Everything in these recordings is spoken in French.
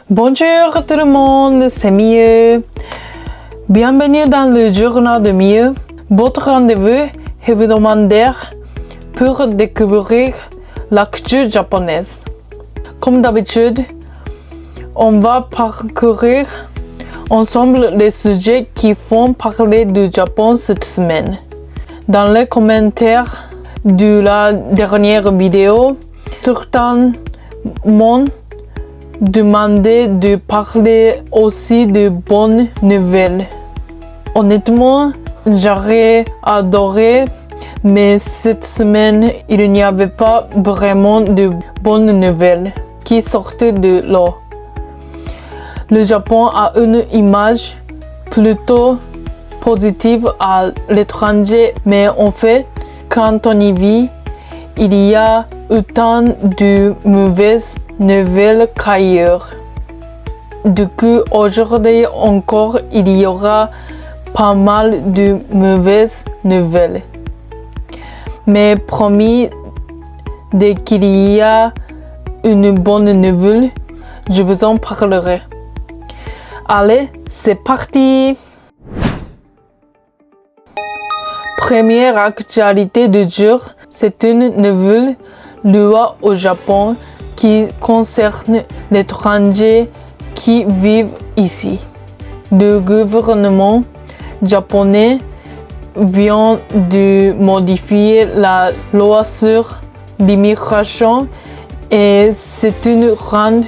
Bonjour tout le monde, c'est Mieux. Bienvenue dans le journal de Mieux, votre rendez-vous hebdomadaire pour découvrir l'actu japonaise. Comme d'habitude, on va parcourir ensemble les sujets qui font parler du Japon cette semaine. Dans les commentaires de la dernière vidéo, certains m'ont demandé de parler aussi de bonnes nouvelles. Honnêtement, j'aurais adoré, mais cette semaine, il n'y avait pas vraiment de bonnes nouvelles qui sortaient de l'eau. Le Japon a une image plutôt positive à l'étranger, mais en fait, quand on y vit, il y a autant de mauvaises nouvelles qu'ailleurs. Du coup, aujourd'hui encore, il y aura pas mal de mauvaises nouvelles. Mais promis, dès qu'il y a une bonne nouvelle, je vous en parlerai. Allez, c'est parti! Première actualité du jour, c'est une nouvelle loi au Japon qui concerne les étrangers qui vivent ici. Le gouvernement japonais vient de modifier la loi sur l'immigration et c'est une grande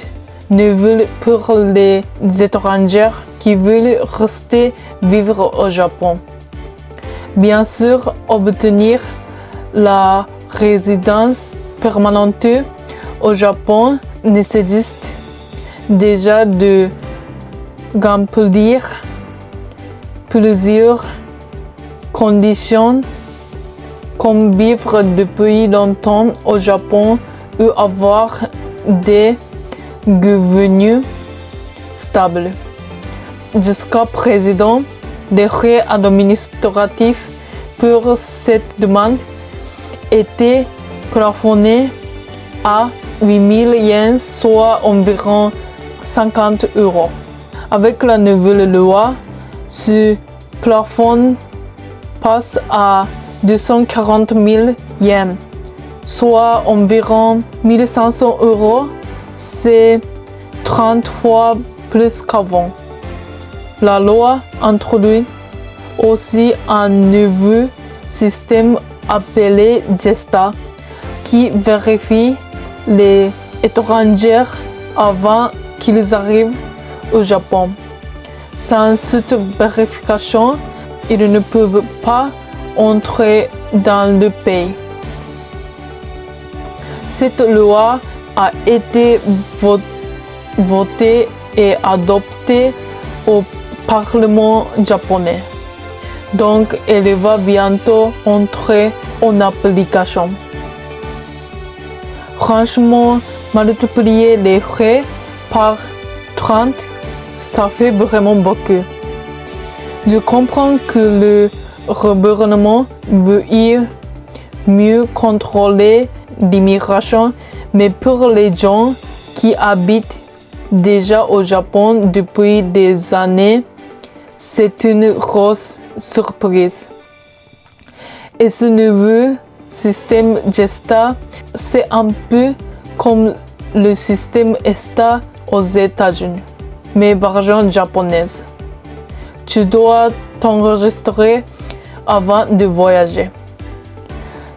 nouvelle pour les étrangers qui veulent rester vivre au Japon. Bien sûr, obtenir la résidence permanente au Japon nécessite déjà de remplir plusieurs conditions comme vivre depuis longtemps au Japon ou avoir des revenus stables. Jusqu'à présent, les frais administratifs pour cette demande étaient plafonnés à 8000 yens, soit environ 50 €. Avec la nouvelle loi, ce plafond passe à 240 000 yens, soit environ 1500 €. C'est 30 fois plus qu'avant. La loi introduit aussi un nouveau système appelé JESTA qui vérifie les étrangers avant qu'ils arrivent au Japon. Sans cette vérification, ils ne peuvent pas entrer dans le pays. Cette loi a été votée et adoptée au Parlement japonais. Donc, elle va bientôt entrer en application. Franchement, multiplier les frais par 30, ça fait vraiment beaucoup. Je comprends que le gouvernement veuille mieux contrôler l'immigration, mais pour les gens qui habitent déjà au Japon depuis des années, c'est une grosse surprise. Et ce nouveau système JESTA, c'est un peu comme le système ESTA aux États-Unis, mais version japonaise. Tu dois t'enregistrer avant de voyager.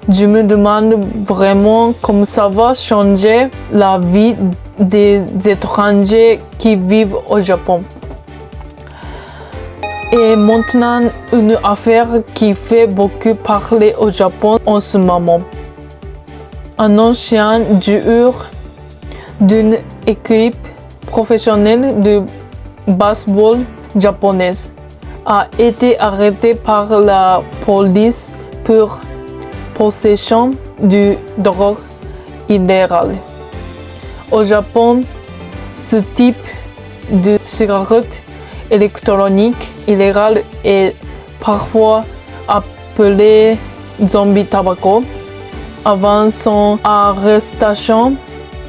Je me demande vraiment comment ça va changer la vie des étrangers qui vivent au Japon. Et maintenant, une affaire qui fait beaucoup parler au Japon en ce moment. Un ancien joueur d'une équipe professionnelle de baseball japonaise a été arrêté par la police pour possession de drogue illégale. Au Japon, ce type de cigarette électronique illégale est parfois appelé zombie tobacco. Avant son arrestation,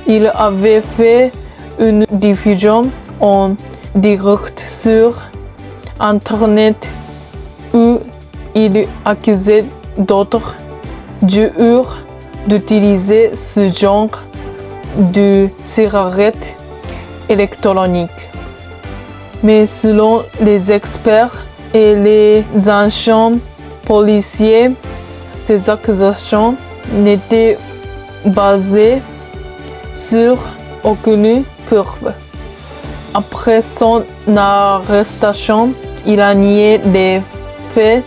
il avait fait une diffusion en direct sur Internet où il accusait d'autres joueurs d'utiliser ce genre de cigarette électronique. Mais selon les experts et les agents policiers, ces accusations n'étaient basées sur aucune preuve. Après son arrestation, il a nié les faits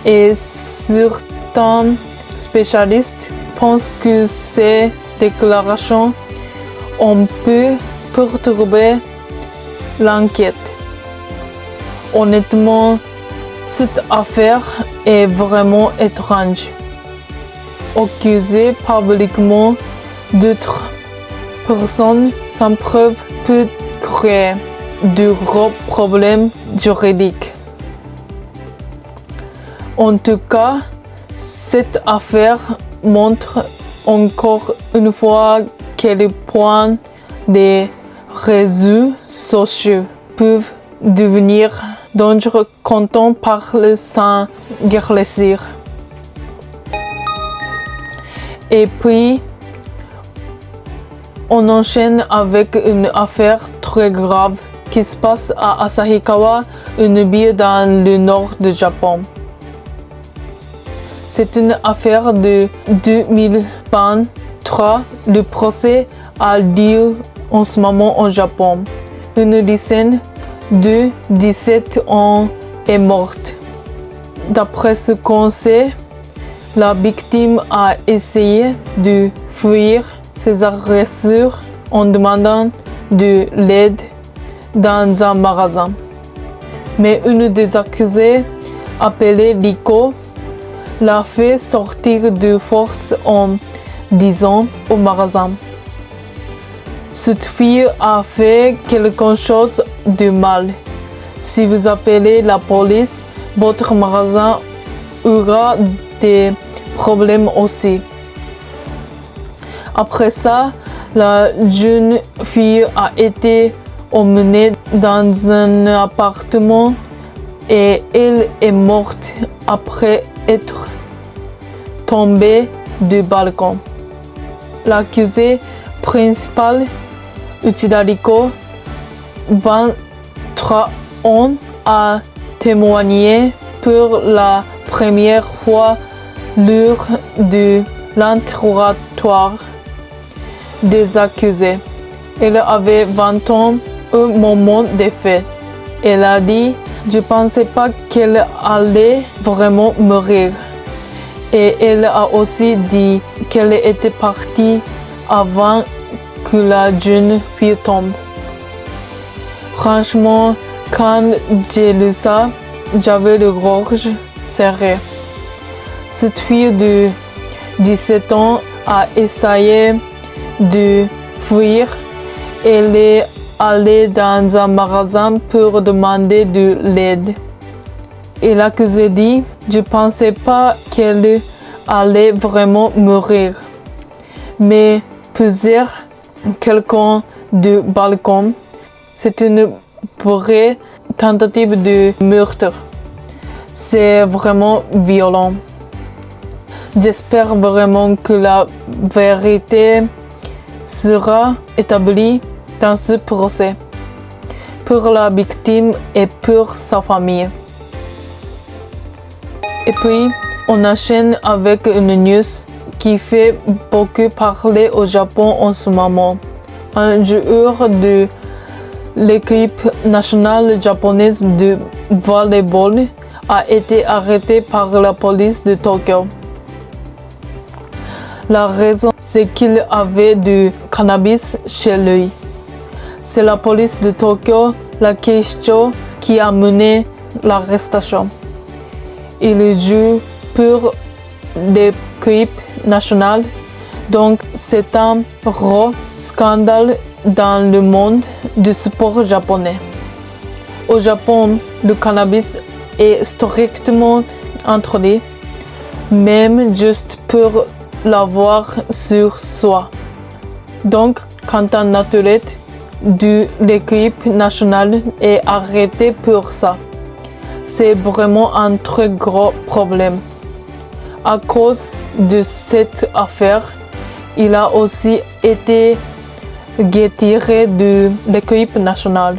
et certains spécialistes pensent que ces déclarations ont pu perturber l'enquête. Honnêtement, cette affaire est vraiment étrange. Accuser publiquement d'autres personnes sans preuve peut créer de gros problèmes juridiques. En tout cas, cette affaire montre encore une fois quel point les réseaux sociaux peuvent devenir dangereux quand on parle sans réfléchir. Et puis, on enchaîne avec une affaire très grave qui se passe à Asahikawa, une ville dans le nord du Japon. C'est une affaire de 2023. Le procès a lieu en ce moment au Japon. Une lycéenne de 17 ans est morte. D'après ce qu'on sait, la victime a essayé de fuir ses agresseurs en demandant de l'aide dans un magasin. Mais une des accusées, appelée Riko, l'a fait sortir de force en disant au magasin. Cette fille a fait quelque chose de mal. Si vous appelez la police, votre magasin aura des problèmes aussi. Après ça, la jeune fille a été emmenée dans un appartement et elle est morte après être tombée du balcon. L'accusé principal, Uchida Riko, 23 ans, a témoigné pour la première fois lors de l'interrogatoire des accusés. Elle avait 20 ans au moment des faits. Elle a dit « Je ne pensais pas qu'elle allait vraiment mourir ». Et elle a aussi dit qu'elle était partie avant que la jeune fille tombe. Franchement, quand j'ai lu ça, j'avais le gorge serré. Cette fille de 17 ans a essayé de fuir. Elle est allée dans un magasin pour demander de l'aide. Et l'accusé dit « Je ne pensais pas qu'elle allait vraiment mourir. Mais pousser quelqu'un du balcon, c'est une vraie tentative de meurtre. C'est vraiment violent. J'espère vraiment que la vérité sera établie dans ce procès, pour la victime et pour sa famille. » Et puis, on enchaîne avec une news qui fait beaucoup parler au Japon en ce moment. Un joueur de l'équipe nationale japonaise de volleyball a été arrêté par la police de Tokyo. La raison, c'est qu'il avait du cannabis chez lui. C'est la police de Tokyo, la Keisho, qui a mené l'arrestation. Il joue pour l'équipe nationale, donc c'est un gros scandale dans le monde du sport japonais. Au Japon, le cannabis est strictement interdit, même juste pour l'avoir sur soi. Donc, quand un athlète de l'équipe nationale est arrêté pour ça. C'est vraiment un très gros problème. À cause de cette affaire, il a aussi été retiré de l'équipe nationale.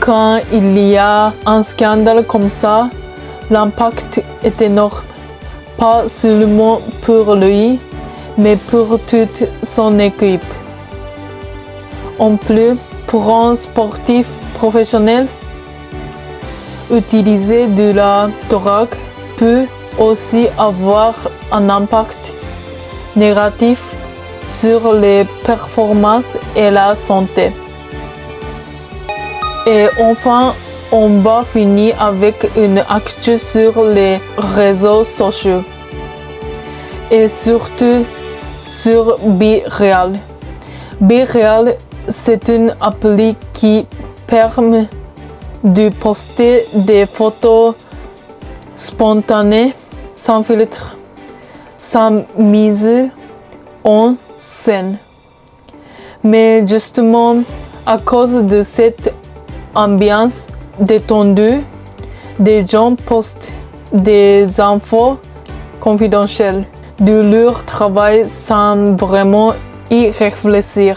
Quand il y a un scandale comme ça, l'impact est énorme, pas seulement pour lui, mais pour toute son équipe. En plus, pour un sportif professionnel, utiliser de la drogue peut aussi avoir un impact négatif sur les performances et la santé. Et enfin, on va finir avec une actu sur les réseaux sociaux et surtout sur BeReal. BeReal, c'est une appli qui permet de poster des photos spontanées, sans filtre, sans mise en scène. Mais justement, à cause de cette ambiance détendue, des gens postent des infos confidentielles de leur travail sans vraiment y réfléchir.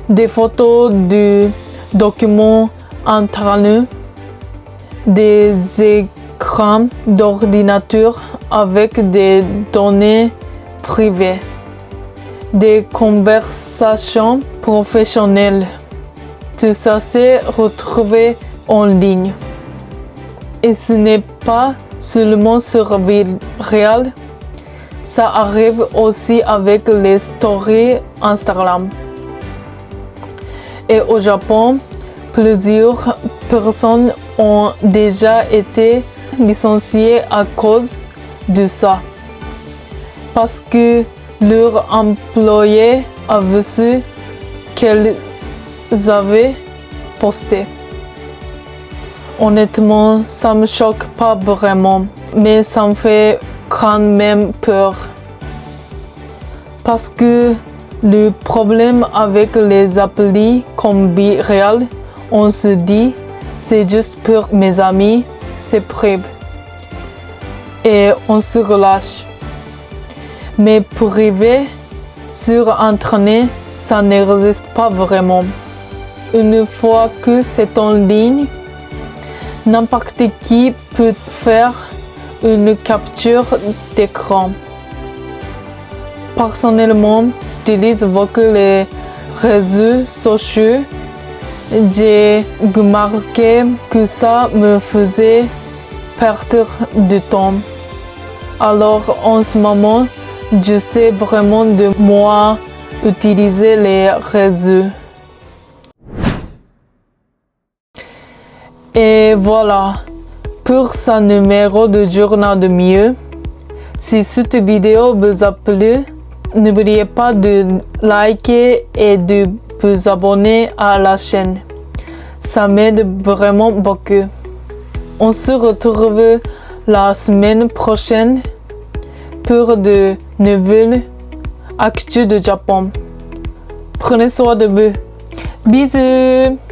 Des photos de documents internés, des écrans d'ordinateur avec des données privées, des conversations professionnelles. Tout ça s'est retrouvé en ligne. Et ce n'est pas seulement sur BeReal, ça arrive aussi avec les stories Instagram. Et au Japon, plusieurs personnes ont déjà été licenciées à cause de ça, parce que leurs employés avaient su qu'elles avaient posté. Honnêtement, ça me choque pas vraiment, mais ça me fait quand même peur. Parce que le problème avec les applis comme BeReal, on se dit, c'est juste pour mes amis, c'est privé. Et on se relâche. Mais privé, sur Internet, ça n'existe pas vraiment. Une fois que c'est en ligne, n'importe qui peut faire une capture d'écran. Personnellement, j'utilise beaucoup les réseaux sociaux. J'ai remarqué que ça me faisait perdre du temps. Alors en ce moment, je sais vraiment de moi utiliser les réseaux. Et voilà pour ce numéro de Journal de mieux. Si cette vidéo vous a plu, n'oubliez pas de liker et de vous abonner à la chaîne. Ça m'aide vraiment beaucoup. On se retrouve la semaine prochaine pour de nouvelles actus de Japon. Prenez soin de vous. Bisous!